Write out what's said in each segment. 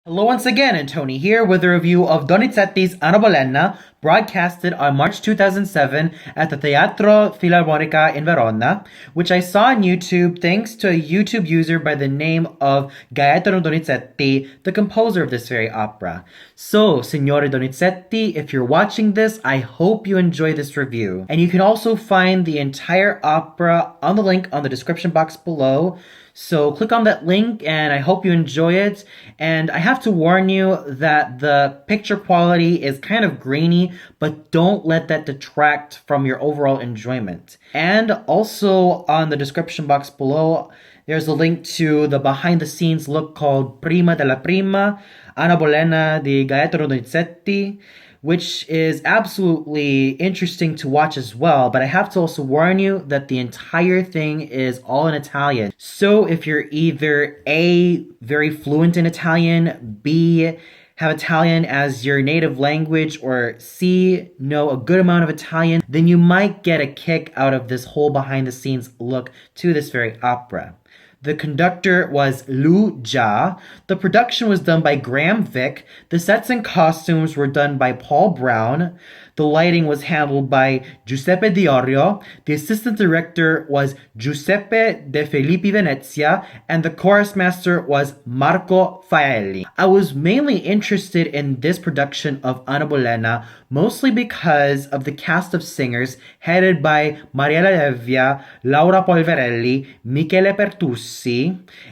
Hello once again, and Tony here with a review of Donizetti's Anna Bolena, broadcasted on March 2007 at the Teatro Filarmonica in Verona, which I saw on YouTube thanks to a YouTube user by the name of Gaetano Donizetti, the composer of this very opera. So, Signore Donizetti, if you're watching this, I hope you enjoy this review. And you can also find the entire opera on the link on the description box below. So click on that link and I hope you enjoy it. And I have to warn you that the picture quality is kind of grainy, but don't let that detract from your overall enjoyment. And also on the description box below, there's a link to the behind the scenes look called Prima della Prima, Anna Bolena di Gaetano Donizetti, which is absolutely interesting to watch as well, but I have to also warn you that the entire thing is all in Italian. So if you're either A, very fluent in Italian, B, have Italian as your native language, or C, know a good amount of Italian, then you might get a kick out of this whole behind the scenes look to this very opera. The conductor was Lou Jia. The production was done by Graham Vick. The sets and costumes were done by Paul Brown. The lighting was handled by Giuseppe Diorio. The assistant director was Giuseppe De Filippi Venezia, and the chorus master was Marco Faelli. I was mainly interested in this production of Anna Bolena, mostly because of the cast of singers headed by Mariella Devia, Laura Polverelli, Michele Pertussi,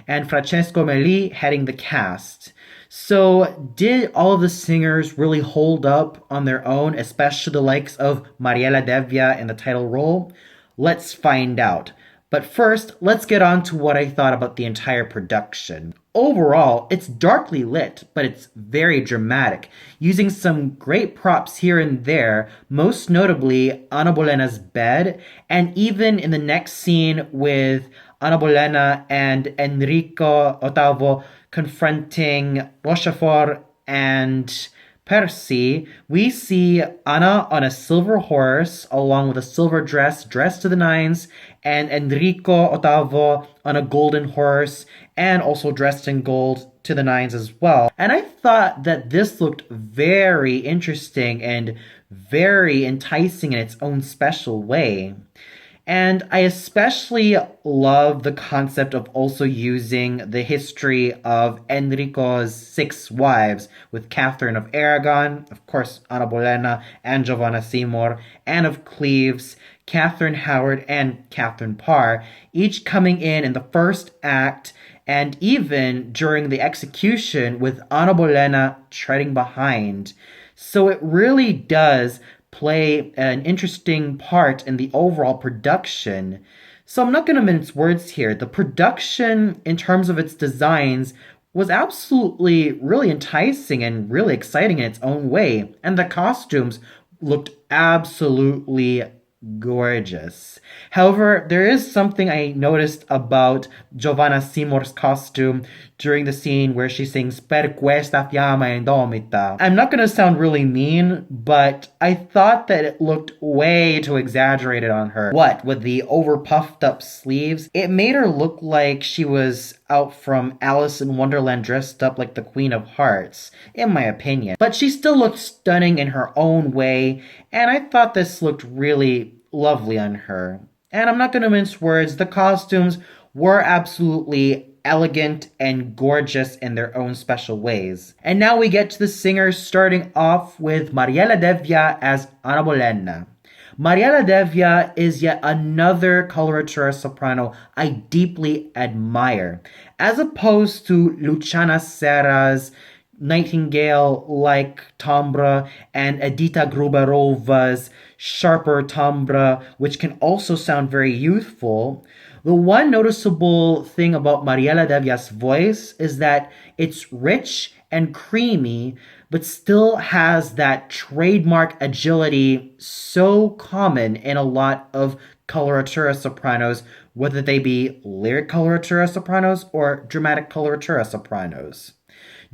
and Francesco Meli heading the cast. So, did all of the singers really hold up on their own, especially the likes of Mariella Devia in the title role? Let's find out. But first, let's get on to what I thought about the entire production. Overall, it's darkly lit, but it's very dramatic, using some great props here and there, most notably Anna Bolena's bed, and even in the next scene with Anna Bolena and Enrico Ottavo confronting Rochefort and Percy, we see Anna on a silver horse along with a silver dress dressed to the nines, and Enrico Ottavo on a golden horse and also dressed in gold to the nines as well. And I thought that this looked very interesting and very enticing in its own special way. And I especially love the concept of also using the history of Enrico's 6 wives, with Catherine of Aragon, of course Anna Bolena and Giovanna Seymour, Anne of Cleves, Catherine Howard, and Catherine Parr, each coming in the first act, and even during the execution with Anna Bolena treading behind. So it really does play an interesting part in the overall production. So I'm not going to mince words here. The production, in terms of its designs, was absolutely really enticing and really exciting in its own way. And the costumes looked absolutely gorgeous. However, there is something I noticed about Giovanna Seymour's costume during the scene where she sings Per questa fiamma indomita. I'm not going to sound really mean, but I thought that it looked way too exaggerated on her. What, with the over puffed up sleeves? It made her look like she was out from Alice in Wonderland dressed up like the Queen of Hearts, in my opinion. But she still looked stunning in her own way, and I thought this looked really lovely on her. And I'm not going to mince words, the costumes were absolutely elegant and gorgeous in their own special ways. And now we get to the singers, starting off with Mariella Devia as Anna Bolena. Mariella Devia is yet another coloratura soprano I deeply admire. As opposed to Luciana Serra's Nightingale-like timbre and Edita Gruberova's sharper timbre, which can also sound very youthful, the one noticeable thing about Mariella Devia's voice is that it's rich and creamy, but still has that trademark agility so common in a lot of coloratura sopranos, whether they be lyric coloratura sopranos or dramatic coloratura sopranos.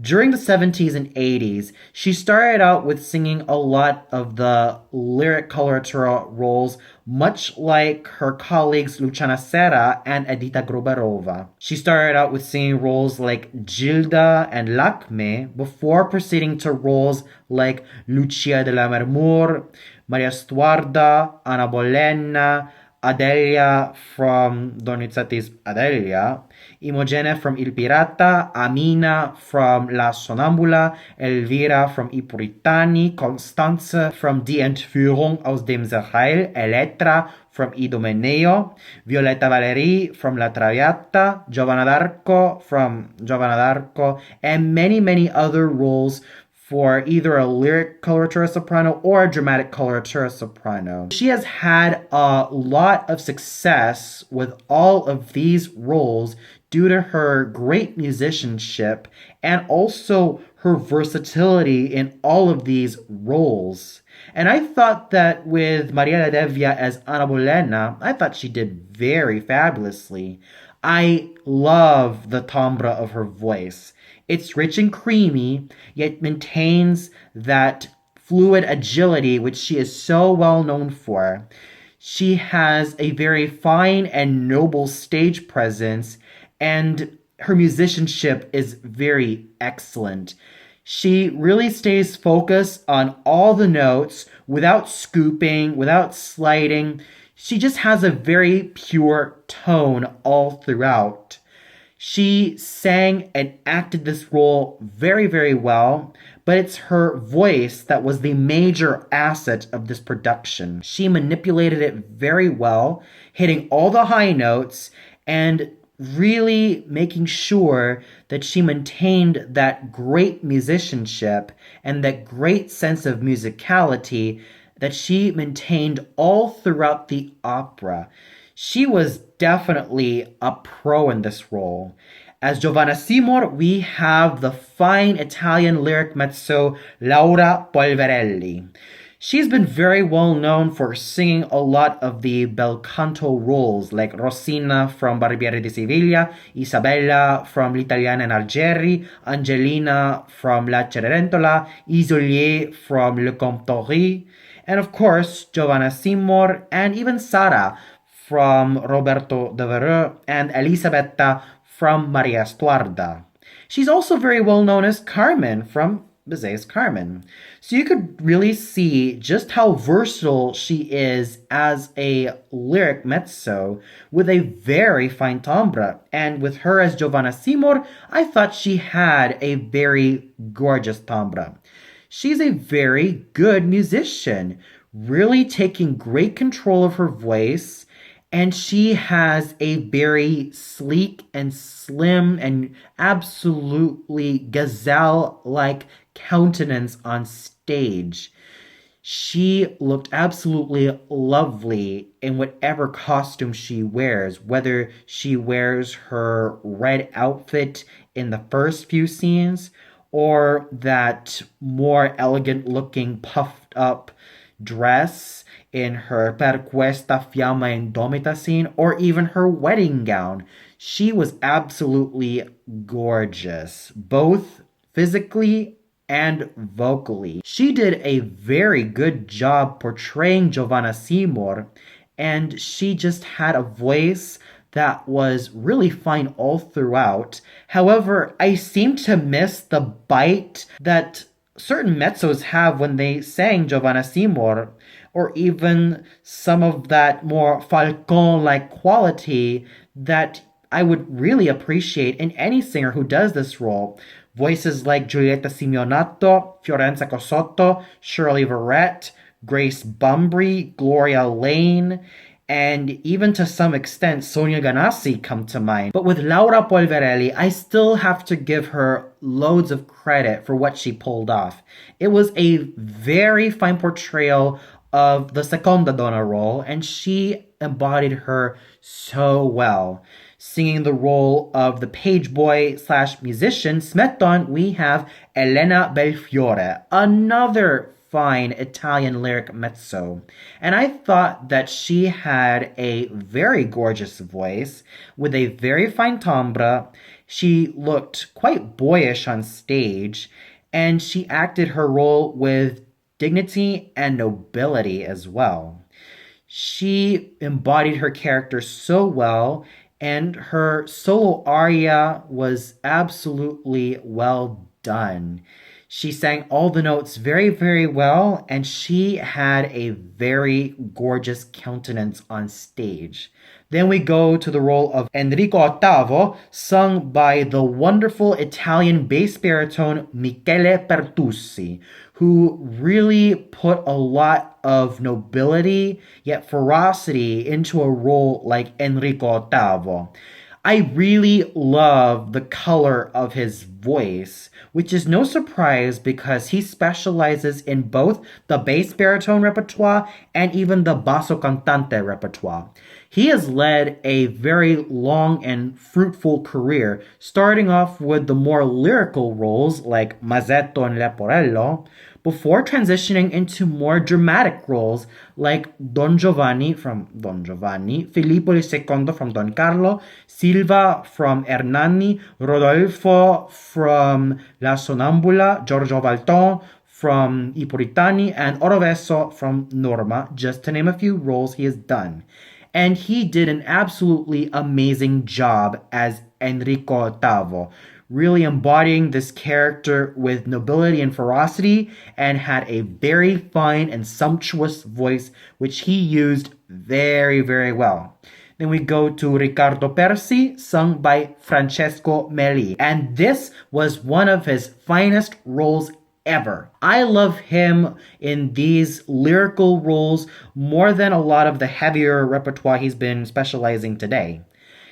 During the 70s and 80s, she started out with singing a lot of the lyric coloratura roles, much like her colleagues Luciana Serra and Edita Gruberova. She started out with singing roles like Gilda and Lacme before proceeding to roles like Lucia de la Mermur, Maria Stuarda, Anna Bolena, Adelia from Donizetti's Adelia, Imogene from Il Pirata, Amina from La Sonambula, Elvira from I Puritani, Constanze from Die Entführung aus dem Sahel, Elettra from Idomeneo, Violetta Valerie from La Traviata, Giovanna d'Arco from Giovanna d'Arco, and many, many other roles for either a lyric coloratura soprano or a dramatic coloratura soprano. She has had a lot of success with all of these roles due to her great musicianship and also her versatility in all of these roles. And I thought that with Mariella Devia as Anna Bolena, I thought she did very fabulously. I love the timbre of her voice. It's rich and creamy, yet maintains that fluid agility which she is so well known for. She has a very fine and noble stage presence, and her musicianship is very excellent. She really stays focused on all the notes without scooping, without sliding. She just has a very pure tone all throughout. She sang and acted this role very, very well, but it's her voice that was the major asset of this production. She manipulated it very well, hitting all the high notes and really making sure that she maintained that great musicianship and that great sense of musicality that she maintained all throughout the opera. She was definitely a pro in this role. As Giovanna Seymour, we have the fine Italian lyric mezzo Laura Polverelli. She's been very well known for singing a lot of the bel canto roles like Rosina from Barbiere di Siviglia, Isabella from L'Italiana in Algeri, Angelina from La Cenerentola, Isolier from Le Comptoir, and of course Giovanna Seymour and even Sara from Roberto de Verona and Elisabetta from Maria Stuarda. She's also very well known as Carmen from Bizet's Carmen. So you could really see just how versatile she is as a lyric mezzo with a very fine timbre. And with her as Giovanna Seymour, I thought she had a very gorgeous timbre. She's a very good musician, really taking great control of her voice, and she has a very sleek and slim and absolutely gazelle-like countenance on stage. She looked absolutely lovely in whatever costume she wears, whether she wears her red outfit in the first few scenes or that more elegant looking puffed up dress in her Per questa fiamma indomita scene, or even her wedding gown. She was absolutely gorgeous, both physically and vocally. She did a very good job portraying Giovanna Seymour, and she just had a voice that was really fine all throughout. However, I seem to miss the bite that certain mezzos have when they sang Giovanna Seymour, or even some of that more Falcon-like quality that I would really appreciate in any singer who does this role. Voices like Giulietta Simeonato, Fiorenza Cosotto, Shirley Verrett, Grace Bumbry, Gloria Lane, and even to some extent Sonia Ganassi come to mind. But with Laura Polverelli, I still have to give her loads of credit for what she pulled off. It was a very fine portrayal of the seconda donna role, and she embodied her so well. Singing the role of the page boy slash musician Smetton, we have Elena Belfiore, another fine Italian lyric mezzo. And I thought that she had a very gorgeous voice with a very fine timbre, She looked quite boyish on stage, and she acted her role with dignity and nobility as well. She embodied her character so well, and her solo aria was absolutely well done. She sang all the notes very, very well, and she had a very gorgeous countenance on stage. Then we go to the role of Enrico Ottavo, sung by the wonderful Italian bass baritone Michele Pertussi, who really put a lot of nobility yet ferocity into a role like Enrico Ottavo. I really love the color of his voice, which is no surprise because he specializes in both the bass baritone repertoire and even the basso cantante repertoire. He has led a very long and fruitful career, starting off with the more lyrical roles like Mazzetto and Leporello, before transitioning into more dramatic roles like Don Giovanni from Don Giovanni, Filippo II from Don Carlo, Silva from Hernani, Rodolfo from La Sonnambula, Giorgio Valton from I Puritani, and Orovesso from Norma, just to name a few roles he has done. And he did an absolutely amazing job as Enrico Ottavo, really embodying this character with nobility and ferocity, and had a very fine and sumptuous voice, which he used very, very well. Then we go to Riccardo Persi, sung by Francesco Meli. And this was one of his finest roles ever. I love him in these lyrical roles more than a lot of the heavier repertoire he's been specializing today.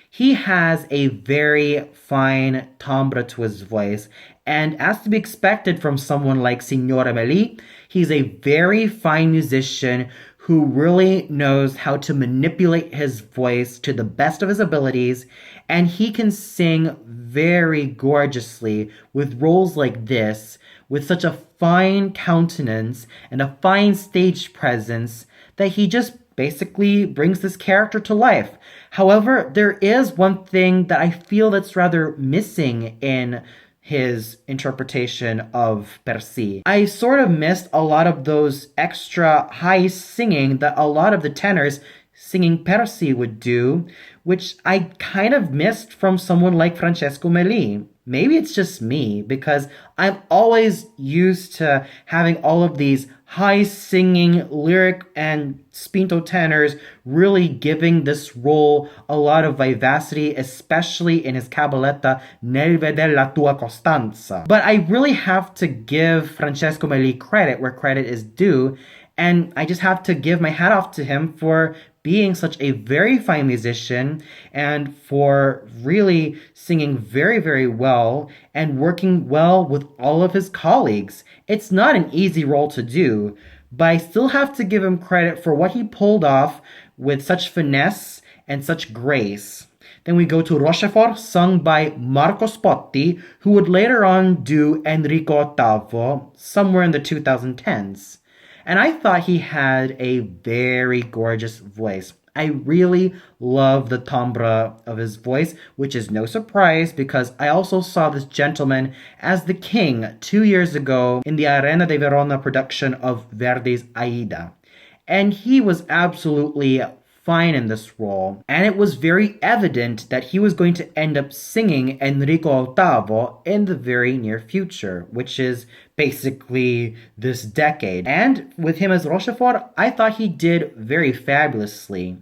He has a very fine timbre to his voice, and as to be expected from someone like Signore Meli, he's a very fine musician who really knows how to manipulate his voice to the best of his abilities, and he can sing very gorgeously with roles like this, with such a fine countenance and a fine stage presence that he just basically brings this character to life. However, there is one thing that I feel that's rather missing in his interpretation of Percy. I sort of missed a lot of those extra high singing that a lot of the tenors singing Percy would do, which I kind of missed from someone like Francesco Meli. Maybe it's just me, because I'm always used to having all of these high singing lyric and spinto tenors really giving this role a lot of vivacity, especially in his cabaletta Nel veder la tua costanza. But I really have to give Francesco Meli credit where credit is due, and I just have to give my hat off to him for being such a very fine musician and for really singing very, very well and working well with all of his colleagues. It's not an easy role to do, but I still have to give him credit for what he pulled off with such finesse and such grace. Then we go to Rochefort, sung by Marco Spotti, who would later on do Enrico Ottavo somewhere in the 2010s. And I thought he had a very gorgeous voice. I really love the timbre of his voice, which is no surprise because I also saw this gentleman as the king 2 years ago in the Arena de Verona production of Verdi's Aida. And he was absolutely fine in this role, and it was very evident that he was going to end up singing Enrico Ottavo in the very near future, which is basically this decade. And with him as Rochefort, I thought he did very fabulously.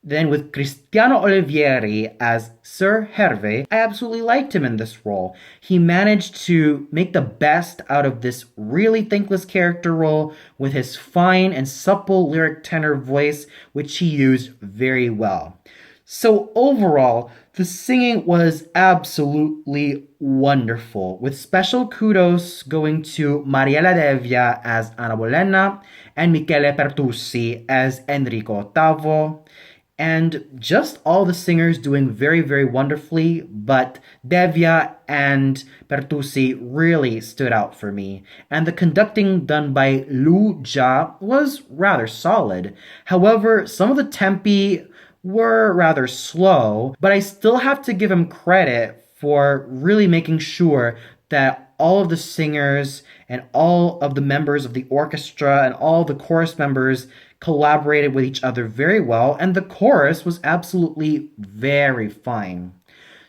Then with Cristiano Olivieri as Sir Hervé, I absolutely liked him in this role. He managed to make the best out of this really thankless character role with his fine and supple lyric tenor voice, which he used very well. So overall, the singing was absolutely wonderful, with special kudos going to Mariella Devia as Anna Bolena and Michele Pertussi as Enrico Ottavo. And just all the singers doing very, very wonderfully, but Devia and Pertusi really stood out for me. And the conducting done by Lu Jia was rather solid. However, some of the tempi were rather slow, but I still have to give him credit for really making sure that all of the singers and all of the members of the orchestra and all the chorus members collaborated with each other very well, and the chorus was absolutely very fine.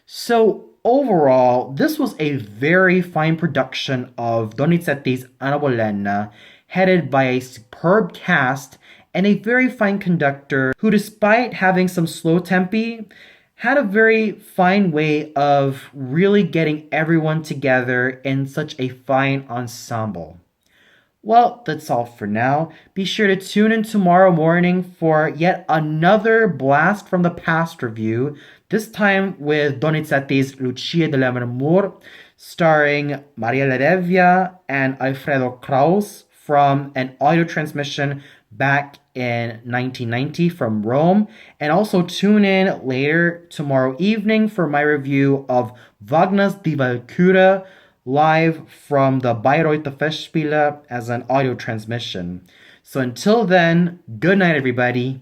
So overall, this was a very fine production of Donizetti's Anna Bolena, headed by a superb cast and a very fine conductor who, despite having some slow tempi, had a very fine way of really getting everyone together in such a fine ensemble. Well, that's all for now. Be sure to tune in tomorrow morning for yet another Blast from the Past review, this time with Donizetti's Lucia dell'Amor, starring Mariella Devia and Alfredo Kraus from an audio transmission back in 1990 from Rome. And also tune in later tomorrow evening for my review of Wagner's Die Walküre, live from the Bayreuther Festspiele as an audio transmission. So until then, good night, everybody.